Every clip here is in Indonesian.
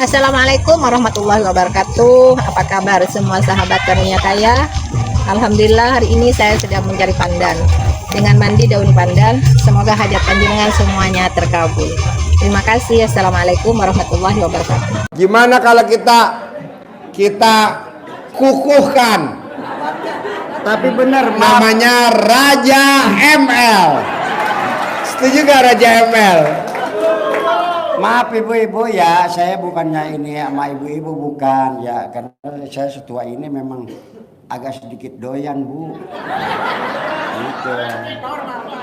Assalamualaikum warahmatullahi wabarakatuh. Apa kabar semua sahabat karunia kaya? Alhamdulillah hari ini saya sedang mencari pandan. Dengan mandi daun pandan, semoga hajat panjenengan semuanya terkabul. Terima kasih. Assalamualaikum warahmatullahi wabarakatuh. Gimana kalau kita kukuhkan? Tapi benar, Namanya Raja ML. Setuju gak Raja ML? maaf ibu-ibu ya, saya bukannya ini sama ibu-ibu, bukan ya, karena saya setua ini memang agak sedikit doyan bu. Gitu.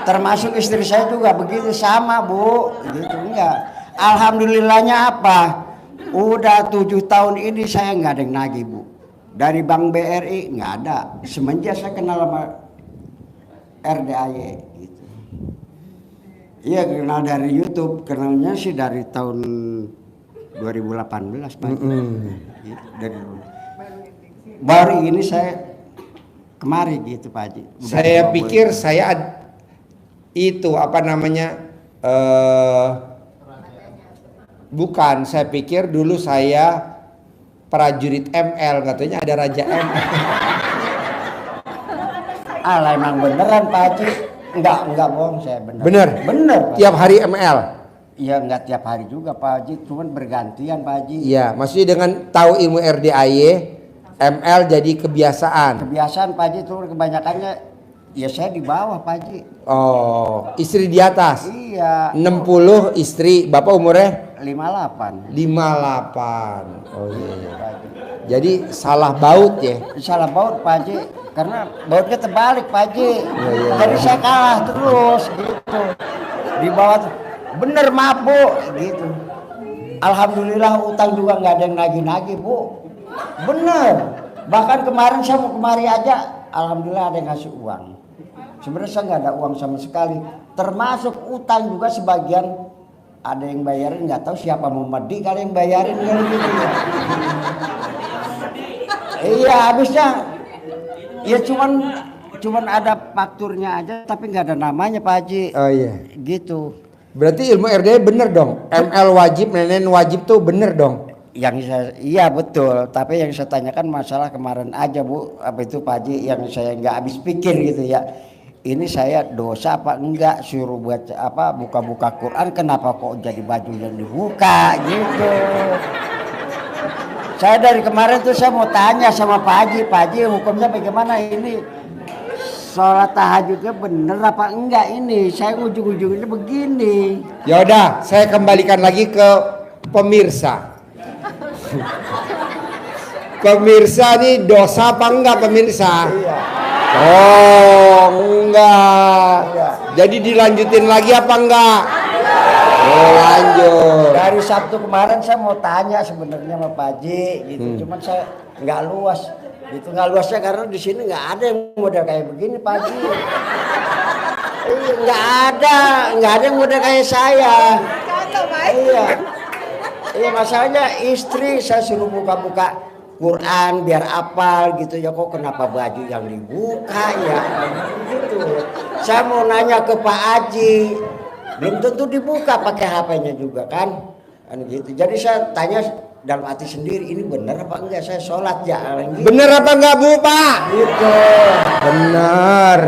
Termasuk istri saya juga begitu sama bu, gitu enggak. Alhamdulillahnya apa? Udah 7 tahun ini saya nggak ada yang nagih bu. Dari Bank BRI nggak ada. Semenjak saya kenal sama RDAY gitu. Iya, kenal dari YouTube, kenalnya sih dari tahun 2018 Pak. Gitu, dari baru ini saya kemari gitu Pak Haji. Saya pikir saya itu apa namanya? Bukan, saya pikir dulu saya prajurit ML, katanya ada Raja ML. Alah emang beneran Pak Haji. Enggak bohong saya bener. Bener? Bener Pak Tiap hari ML? Iya enggak tiap hari juga Pak Haji, cuman bergantian Pak Haji. Iya, maksudnya dengan tahu ilmu RDAY, ML jadi kebiasaan. Kebiasaan Pak Haji itu kebanyakannya ya saya di bawah Pak Haji. Oh, istri di atas? Iya. 60 istri, Bapak umurnya? 58. 58. Oh iya. Jadi salah baut ya? Salah baut Pak Haji, karena bautnya terbalik Pak Haji. Iya. Jadi saya kalah terus gitu. Di bawah bener maaf Bu gitu. Alhamdulillah utang juga nggak ada yang nagih-nagih Bu. Bener. Bahkan kemarin saya mau kemari aja, alhamdulillah ada yang ngasih uang. Sebenarnya saya nggak ada uang sama sekali. Termasuk utang juga sebagian ada yang bayarin, nggak tahu siapa mau medi kali yang bayarin kali gitu ya. Iya habisnya ya cuman ada fakturnya aja tapi nggak ada namanya Pak Haji. Oh iya. Gitu. Berarti ilmu RDAY bener dong? ML wajib, nenek wajib tuh bener dong? Iya betul, tapi yang saya tanyakan masalah kemarin aja Bu, apa itu Pak Haji yang saya nggak habis pikir gitu ya. Ini saya dosa apa enggak suruh buat apa buka-buka Quran, kenapa kok jadi baju yang dibuka gitu. Saya dari kemarin tuh saya mau tanya sama Pak Haji hukumnya bagaimana ini? Sholat tahajudnya bener apa enggak ini? Saya ujung-ujungnya begini. Ya udah, saya kembalikan lagi ke pemirsa. Pemirsa nih dosa apa enggak pemirsa? Iya. Oh enggak. Iya. Jadi dilanjutin lagi apa enggak? Oh lanjut. Dari Sabtu kemarin saya mau tanya sebenarnya sama Pak Haji gitu, cuman saya nggak luas. Itu nggak luasnya karena di sini nggak ada yang model kayak begini Pak Haji. Iya, nggak ada yang model kayak saya. Iya. Iya masalahnya istri saya suruh buka-buka Quran biar apal gitu ya, kok kenapa baju yang dibuka ya gitu. Saya mau nanya ke Pak Haji, belum tentu dibuka pakai HP-nya juga kan gitu. Jadi saya tanya dalam hati sendiri, ini bener apa enggak saya sholat ya gitu. Bener apa enggak Bu Pak? Gitu. Bener.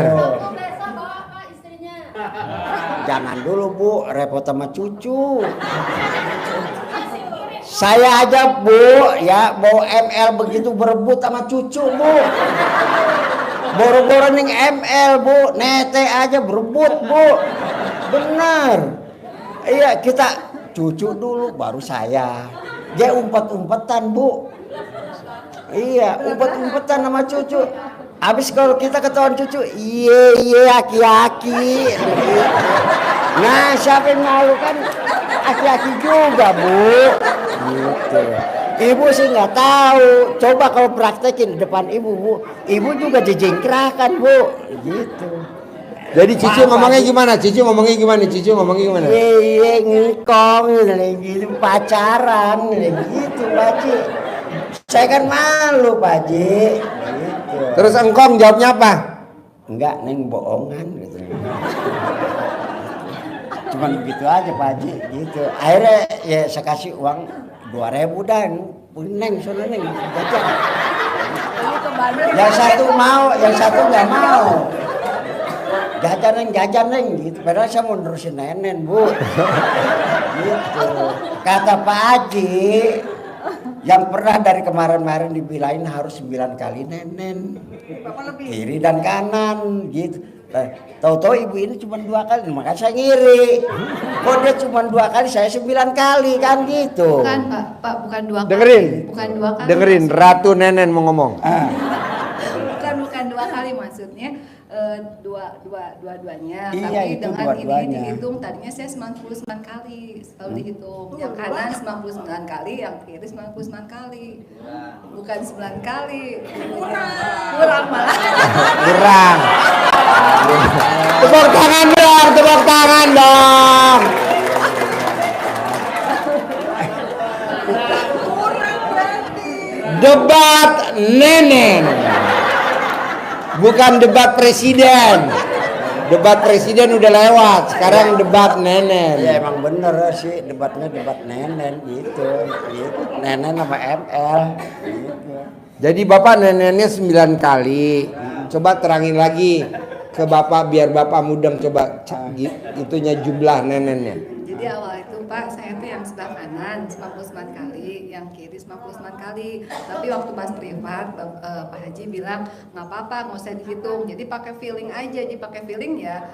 Jangan dulu Bu, repot sama cucu. Saya aja Bu ya mau ML begitu berebut sama cucu Bu. Boro-boro ning ML Bu, nete aja berebut Bu. Benar. Iya kita cucu dulu baru saya. Dia umpet-umpetan Bu. Iya umpet-umpetan sama cucu. Habis kalau kita ketahuan cucu, iya aki-aki. Nah siapa yang malu kan aki-aki juga Bu. Gitu. Ibu sih nggak tahu. Coba kalau praktekin di depan ibu Bu, ibu juga dijengkrakan Bu. Gitu. Jadi Cici ngomongnya gimana? Cici ngomongnya gimana? Iya ngikong gitu pacaran gitu Pak Haji. Saya kan malu Pak Haji. Gitu. Terus engkong jawabnya apa? Enggak, neng bohongan gitu. Cuman begitu aja Pak Haji gitu. Akhirnya ya saya kasih uang 2.000 dan neng sono neng jajan. Yang satu mau, yang satu nggak mau. Jajan neng gitu. Padahal saya mau nerusin nenen bu. Gitu. Kata Pak Haji, yang pernah dari kemarin-kemarin dibilangin harus 9 kali nenen, kiri dan kanan gitu. Tahu-tahu ibu ini cuma 2 kali, makanya saya ngiri. Kok dia cuma 2 kali, saya 9 kali kan gitu. Bukan Pak, bukan 2 kali. Dengerin. Bukan 2 kali. Dengerin, Ratu Nenen mau ngomong. Bukan 2 kali maksudnya. Dua-duanya, Iya, tapi itu dengan dua-duanya. ini dihitung tadinya saya 99 kali selalu dihitung, yang kanan 99 kali, yang kiri 99 kali, bukan 9 kali, kurang malah. Kurang. Tepuk tangan dong, tepuk tangan dong. Debat Nenen. Bukan debat presiden. Debat presiden udah lewat, sekarang debat Nenen. Ya emang bener sih debatnya debat nenen gitu. Nenen sama ML gitu. Jadi Bapak nenennya 9 kali. Coba terangin lagi ke Bapak biar Bapak mudeng coba itunya jumlah nenennya. Jadi awal itu Pak, saya tuh yang sebelah kanan 99 kali, yang kiri 99 kali. Tapi waktu pas privat, Pak Haji bilang nggak apa-apa, nggak usah dihitung. Jadi pakai feeling aja, dipakai feeling ya.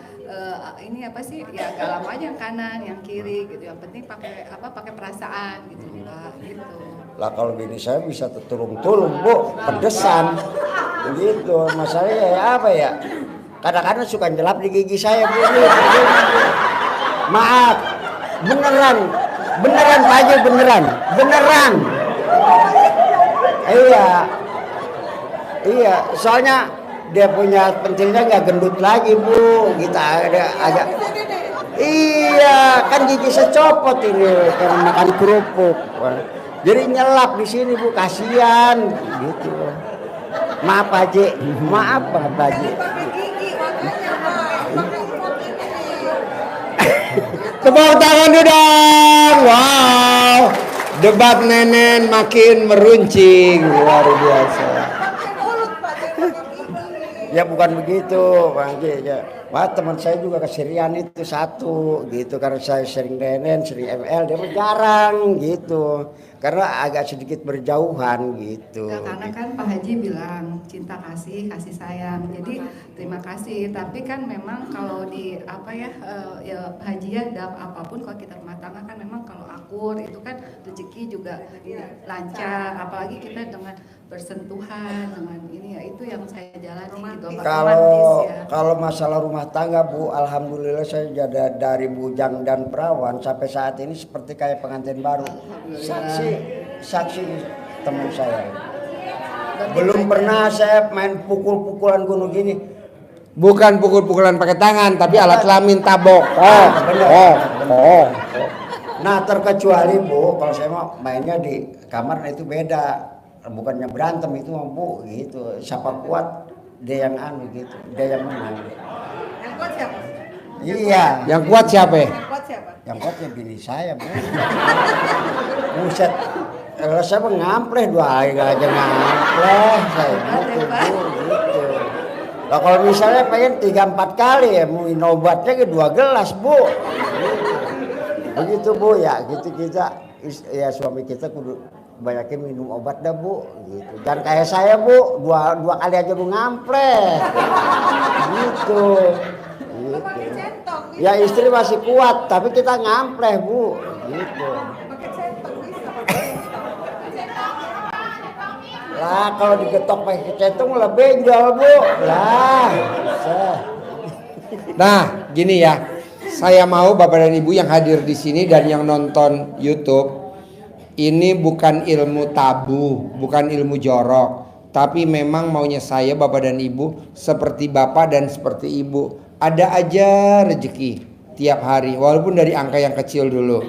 Ini apa sih? Ya gak lama aja yang kanan, yang kiri gitu. Yang penting pakai apa? Pakai perasaan gitu Pak. Gitu. Lah kalau bini saya bisa tertulung-tulung bu, pedesan gitu. Masalahnya ya apa ya? Kadang-kadang suka nyelap di gigi saya bu. Maaf, beneran Pak Haji, beneran. Iya, soalnya dia punya pentilnya nggak gendut lagi bu, kita ada agak. Iya, kan gigi saya copot ini karena makan kerupuk. Jadi nyelap di sini bu, kasihan gitu. Maaf Pak Haji, maaf Pak Haji. Tepuk tangan dulu dong. Wow. Debat Nenen makin meruncing, luar biasa. Ya bukan begitu Pak Haji ya. Wah teman saya juga keserian itu satu gitu, karena saya sering nenen, sering ML, dia mah jarang gitu. Karena agak sedikit berjauhan gitu. Ya, karena kan Pak Haji bilang cinta kasih sayang. Jadi terima kasih. Tapi kan memang kalau di apa ya, ya Pak Haji ya dalam apapun kalau kita rumah tangga kan memang kalau akur itu kan rezeki juga lancar. Apalagi kita dengan bersentuhan dengan ini ya, itu yang saya jalani gitu. Kalau masalah rumah tangga bu, alhamdulillah saya jadi dari bujang dan perawan sampai saat ini seperti kayak pengantin baru. Saksi teman saya. Belum pernah saya main pukul-pukulan gunung gini. Bukan pukul-pukulan pakai tangan, tapi alat kelamin tabok. Bener. Nah terkecuali bu, kalau saya mau mainnya di kamar, nah itu beda. Bukannya berantem itu bu, gitu. Siapa kuat dia yang anu gitu, dia yang menang. Yang kuat siapa? Iya. Yang kuat siapa? Yang kuat siapa? Yang kuat ya bini saya bu. Buset. Kalau saya mah ngampleh 2 hari aja ngampleh saya gitu bu, gitu. Nah, kalau misalnya pengen 3-4 kali ya mau obatnya ke 2 gelas bu. Begitu bu ya, gitu kita ya suami kita kudu banyakin minum obat dah bu, gitu. Dan kayak saya bu, dua kali aja bu ngampleh, gitu. Ya istri masih kuat, tapi kita ngampleh bu, gitu. Lah kalau digetok pakai centong lebih jual bu, lah. Nah, gini ya. Saya mau Bapak dan Ibu yang hadir di sini dan yang nonton YouTube, ini bukan ilmu tabu, bukan ilmu jorok, tapi memang maunya saya Bapak dan Ibu seperti Bapak dan seperti Ibu, ada aja rezeki tiap hari, walaupun dari angka yang kecil dulu.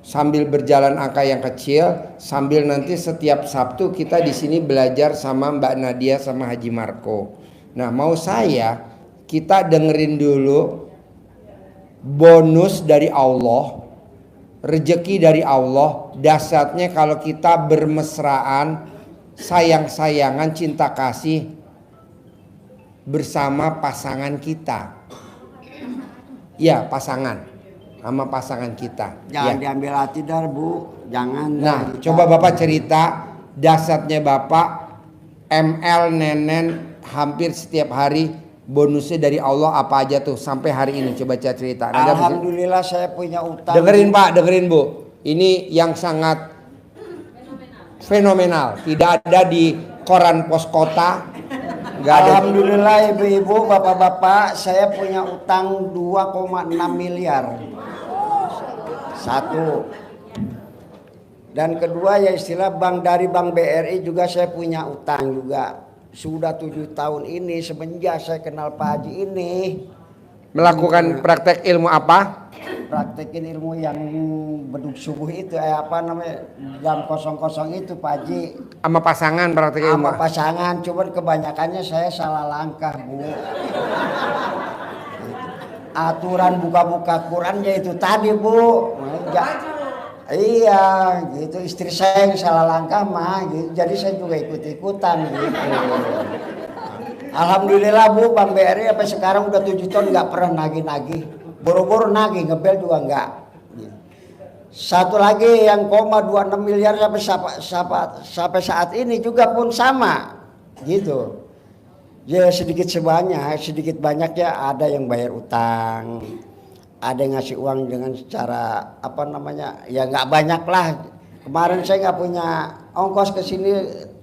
Sambil berjalan angka yang kecil, sambil nanti setiap Sabtu kita di sini belajar sama Mbak Nadia sama Haji Marco. Nah, mau saya kita dengerin dulu bonus dari Allah Rezeki dari Allah, dasarnya kalau kita bermesraan, sayang-sayangan, cinta kasih bersama pasangan kita. Ya, pasangan. Sama pasangan kita. Jangan Ya. diambil hati dar Bu, jangan. Nah, coba Bapak cerita dasarnya Bapak ML Nenen hampir setiap hari bonusnya dari Allah apa aja tuh sampai hari ini, coba cerita. Alhamdulillah saya punya utang. Dengerin Pak, dengerin Bu. Ini yang sangat fenomenal. Tidak ada di koran pos kota. Nggak ada. Alhamdulillah ibu-ibu, bapak-bapak, saya punya utang 2,6 miliar. Satu. Dan kedua ya istilah dari Bank BRI juga saya punya utang juga. Sudah 7 tahun ini semenjak saya kenal Pak Haji ini. Melakukan praktek ilmu apa? Praktekin ilmu yang beduk subuh itu, apa namanya, jam kosong-kosong itu Pak Haji. Sama pasangan praktek ilmu. Sama pasangan, cuman kebanyakannya saya salah langkah Bu. Aturan buka-buka Qurannya itu tadi Bu. Iya, gitu. Istri saya yang salah langkah mah, gitu. Jadi saya juga ikut-ikutan gitu. Alhamdulillah Bu, Bank BRI sampai sekarang udah 7 tahun nggak pernah nagih-nagih. Boro-boro nagih, ngebel juga nggak. Satu lagi yang 0,26 miliar sampai saat ini juga pun sama, gitu. Ya sedikit sebanyak, sedikit banyak ya ada yang bayar utang, ada yang ngasih uang dengan secara apa namanya, ya nggak banyak lah. Kemarin saya nggak punya ongkos ke sini,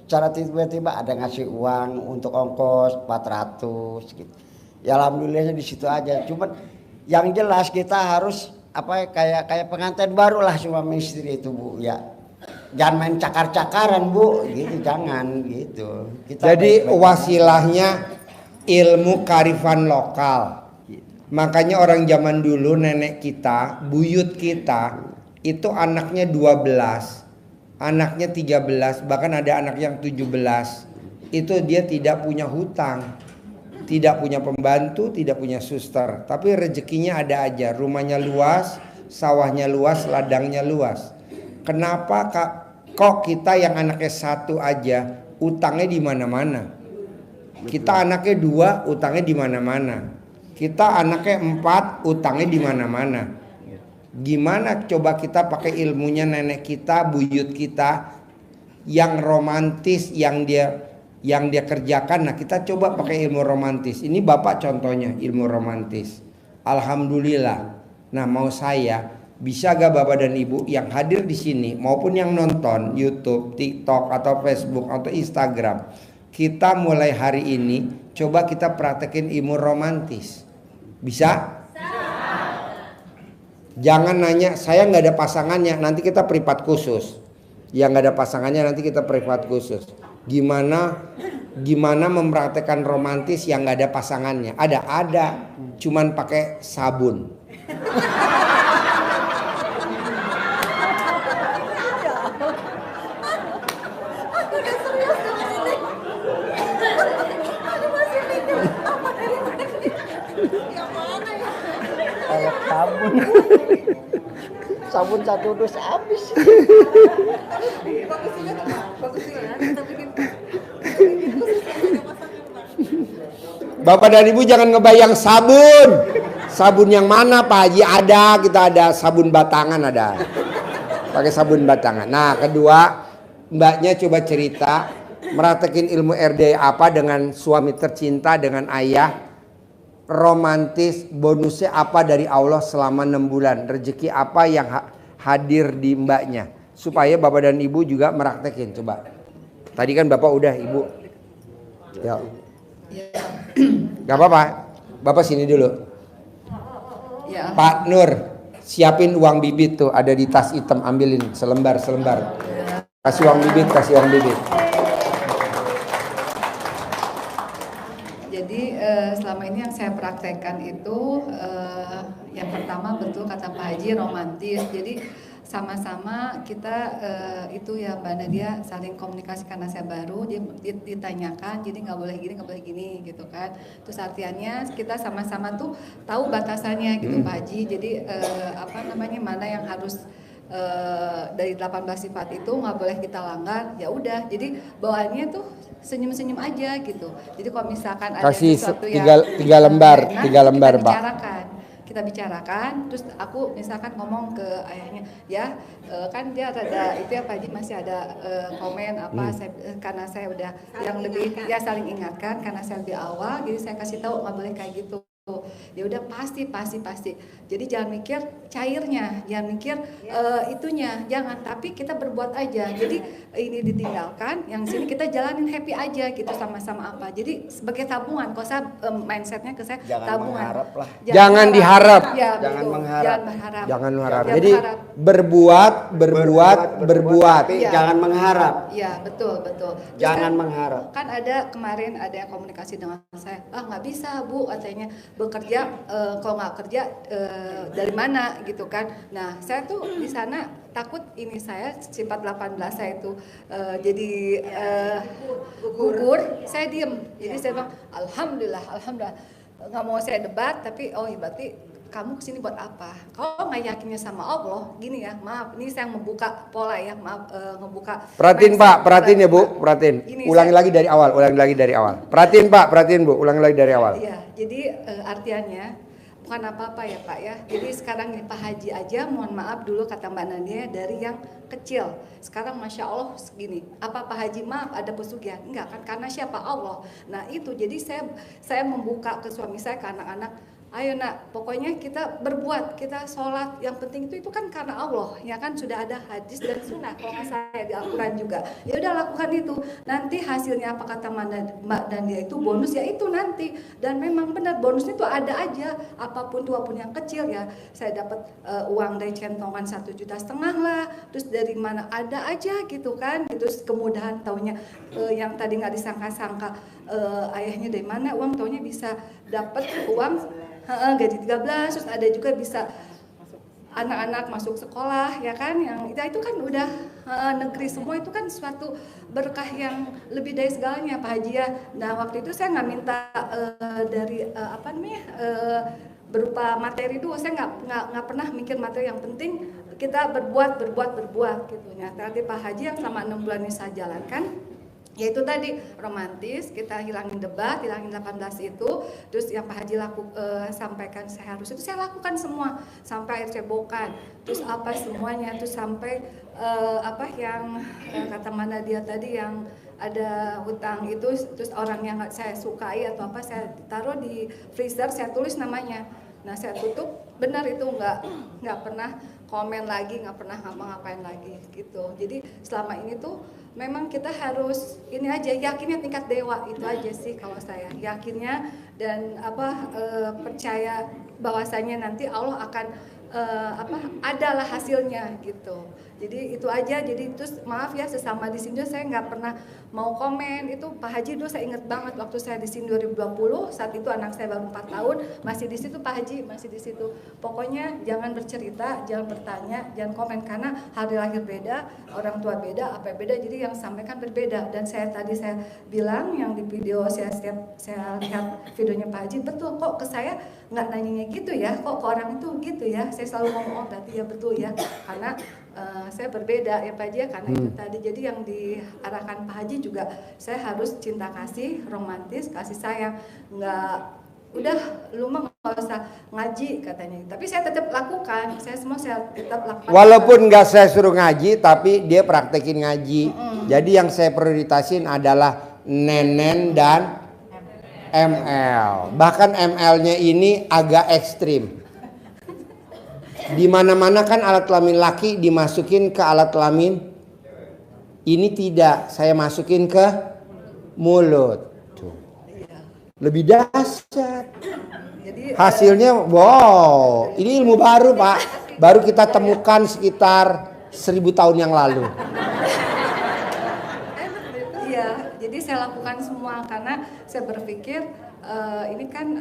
cara tiba-tiba ada ngasih uang untuk ongkos 400 gitu. Ya alhamdulillahnya di situ aja. Cuman yang jelas kita harus apa kayak pengantin baru lah suami istri itu Bu ya. Jangan main cakar-cakaran Bu, gitu jangan gitu. Kita Jadi baik-baik wasilahnya ilmu karifan lokal. Makanya orang zaman dulu nenek kita, buyut kita itu anaknya 12, anaknya 13, bahkan ada anak yang 17. Itu dia tidak punya hutang, tidak punya pembantu, tidak punya suster, tapi rezekinya ada aja. Rumahnya luas, sawahnya luas, ladangnya luas. Kenapa kok kita yang anaknya 1 aja utangnya di mana-mana? Kita anaknya 2 utangnya di mana-mana. Kita anaknya 4 utangnya di mana-mana. Gimana coba kita pakai ilmunya nenek kita, buyut kita yang romantis yang dia kerjakan. Nah, kita coba pakai ilmu romantis. Ini Bapak contohnya ilmu romantis. Alhamdulillah. Nah, mau saya bisa gak Bapak dan Ibu yang hadir di sini maupun yang nonton YouTube, TikTok atau Facebook atau Instagram, kita mulai hari ini coba kita praktekin ilmu romantis. Bisa? Jangan nanya saya nggak ada pasangannya, nanti kita privat khusus. Yang nggak ada pasangannya nanti kita privat khusus. Gimana mempraktekkan romantis yang nggak ada pasangannya? Ada, cuman pakai sabun. sabun. Sabun 1 dus habis. Bapak dan Ibu jangan ngebayang sabun. Sabun yang mana Pak Haji? Kita ada sabun batangan ada. Pakai sabun batangan. Nah, kedua, Mbaknya coba cerita meratekin ilmu RD apa dengan suami tercinta, dengan ayah. Romantis, bonusnya apa dari Allah selama 6 bulan? Rezeki apa yang hadir di Mbaknya? Supaya Bapak dan Ibu juga meraktekin. Coba. Tadi kan Bapak udah, Ibu. Ya. Gak apa-apa. Bapak sini dulu. Ya. Pak Nur, siapin uang bibit tuh, ada di tas hitam, ambilin selembar. Kasih uang bibit. Jadi selama ini yang saya praktekkan itu yang pertama betul kata Pak Haji romantis. Jadi sama-sama kita itu ya Mbak Nadia saling komunikasi karena saya baru dia ditanyakan jadi nggak boleh gini gitu kan. Terus artiannya kita sama-sama tuh tahu batasannya gitu Pak Haji. Jadi mana yang harus dari 18 sifat itu nggak boleh kita langgar. Ya udah, jadi bawaannya tuh senyum-senyum aja gitu. Jadi kalau misalkan ada Kasih sesuatu tiga lembar, enak, tiga lembar, kita Pak. kita bicarakan, terus aku misalkan ngomong ke ayahnya, ya kan dia ada itu ya Pak Haji masih ada komen apa, karena saya udah yang lebih ya saling ingatkan karena saya lebih awal, jadi saya kasih tahu nggak boleh kayak gitu. Ya udah pasti. Jadi jangan mikir cairnya, jangan mikir itunya, jangan. Tapi kita berbuat aja. Jadi ini ditinggalkan, yang sini kita jalanin happy aja gitu sama-sama apa. Jadi sebagai tabungan. Kalau saya mindsetnya ke saya Jangan tabungan. mengharap lah. Jangan diharap. Ya, Jangan betul. mengharap. Jangan berharap. Jangan mengharap. Jangan Jadi berharap. berbuat. Tapi Iya. jangan mengharap. Iya, betul. Terus Jangan kan, mengharap. Kan kemarin ada yang komunikasi dengan saya, nggak bisa Bu, katanya bekerja kalau nggak kerja dari mana gitu kan. Nah saya tuh di sana takut ini saya sifat 18 saya itu jadi gugur, saya diem. Jadi saya bilang alhamdulillah nggak mau saya debat, tapi berarti kamu kesini buat apa? Kalau nggak yakinnya sama Allah, gini ya, maaf, ini saya membuka pola ya, ngebuka. Perhatiin mindset. Pak, perhatiin ya Bu, perhatiin. Ini Ulangi saya- lagi dari awal. Perhatiin Pak, perhatiin Bu, ulangi lagi dari awal. Iya, jadi artiannya bukan apa-apa ya Pak ya. Jadi sekarang ini Pak Haji aja, mohon maaf dulu kata Mbak Nadia dari yang kecil. Sekarang Masya Allah segini. Apa Pak Haji maaf ada pesugihan? Enggak kan, karena siapa? Allah. Nah itu, jadi saya membuka ke suami saya, ke anak-anak. Ayo nak, pokoknya kita berbuat, kita sholat. Yang penting itu kan karena Allah, ya kan sudah ada hadis dan sunnah. Kalau nggak saya di Al-Quran juga, ya udah lakukan itu. Nanti hasilnya apa kata Mbak dan dia itu bonus ya itu nanti. Dan memang benar bonusnya itu ada aja, apapun tua pun yang kecil ya. Saya dapat uang dari centongan 1,5 juta lah, terus dari mana ada aja gitu kan. Terus kemudahan taunya yang tadi nggak disangka-sangka ayahnya dari mana uang, taunya bisa dapat uang. Gaji 13, terus ada juga bisa anak-anak masuk sekolah ya kan, yang itu kan udah negeri semua, itu kan suatu berkah yang lebih dari segalanya Pak Haji ya. Nah waktu itu saya nggak minta dari berupa materi dulu, saya nggak pernah mikir materi, yang penting kita berbuat gitu ya. Tadi Pak Haji yang selama 6 bulan ini saya jalankan, yaitu tadi romantis, kita hilangin debat, hilangin 18 itu, terus yang Pak Haji sampaikan saya harus itu saya lakukan semua, sampai air cebokan, terus apa semuanya, terus sampai yang kata mana dia tadi yang ada hutang itu, terus orang yang nggak saya sukai atau apa, saya taruh di freezer, saya tulis namanya. Nah saya tutup, benar itu nggak pernah komen lagi, nggak pernah ngapa-ngapain lagi gitu. Jadi selama ini tuh memang kita harus ini aja, yakinnya tingkat dewa, itu aja sih kalau saya yakinnya, dan percaya bahwasanya nanti Allah akan adalah hasilnya gitu. Jadi itu aja. Jadi terus maaf ya sesama di sini saya nggak pernah mau komen itu. Pak Haji dulu saya ingat banget waktu saya di sini 2020, saat itu anak saya baru 4 tahun masih di situ, Pak Haji masih di situ. Pokoknya jangan bercerita, jangan bertanya, jangan komen, karena hari lahir beda, orang tua beda, apa beda, jadi yang sampaikan berbeda. Dan saya bilang yang di video saya lihat videonya Pak Haji, betul kok ke saya nggak nanyanya gitu ya, kok ke orang itu gitu ya. Saya selalu ngomong berarti ya betul ya, karena saya berbeda ya Pak Haji ya, karena itu tadi. Jadi yang diarahkan Pak Haji juga, saya harus cinta kasih, romantis, kasih sayang, nggak udah lu mah nggak usah ngaji katanya, tapi saya tetap lakukan, saya tetap lakukan. Walaupun nggak saya suruh ngaji, tapi dia praktekin ngaji. Jadi yang saya prioritasin adalah nenen dan ML. Bahkan ML-nya ini agak ekstrim. Di mana-mana kan alat kelamin laki dimasukin ke alat kelamin, ini tidak, saya masukin ke mulut. Tuh. Lebih dahsyat. Jadi Hasilnya wow, ini ilmu baru Pak, baru kita temukan sekitar 1000 tahun yang lalu. iya, jadi saya lakukan semua karena saya berpikir ini kan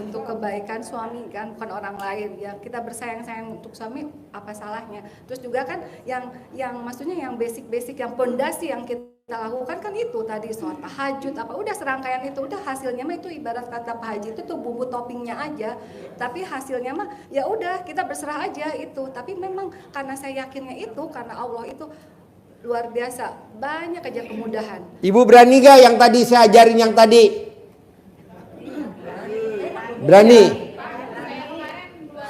untuk kebaikan suami kan, bukan orang lain ya. Kita bersayang-sayang untuk suami, apa salahnya? Terus juga kan yang maksudnya yang basic yang pondasi yang kita kita lakukan kan itu tadi sholat tahajud apa udah serangkaian itu udah hasilnya mah itu ibarat kata Pak Haji itu tuh bumbu toppingnya aja, tapi hasilnya mah ya udah kita berserah aja itu. Tapi memang karena saya yakinnya itu karena Allah itu luar biasa banyak aja kemudahan. Ibu berani gak yang tadi saya ajarin yang tadi? Berani? Saya kemarin dua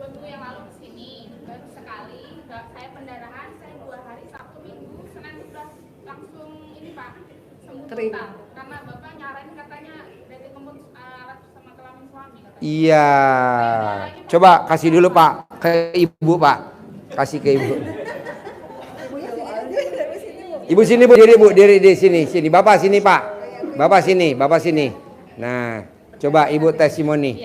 minggu yang lalu kesini baru sekali saya pendarahan, saya 2 hari Sabtu Minggu Senin sudah langsung ini Pak sembuh Terima. total karena Bapak nyaranin katanya dari kembun alat sama kelamin suami katanya. Iya. Coba kasih dulu Pak ke Ibu Pak. Kasih ke Ibu. Ibu sini Bu, diri di sini, sini. Bapak sini Pak. Bapak sini. Nah, coba Ibu testimoni.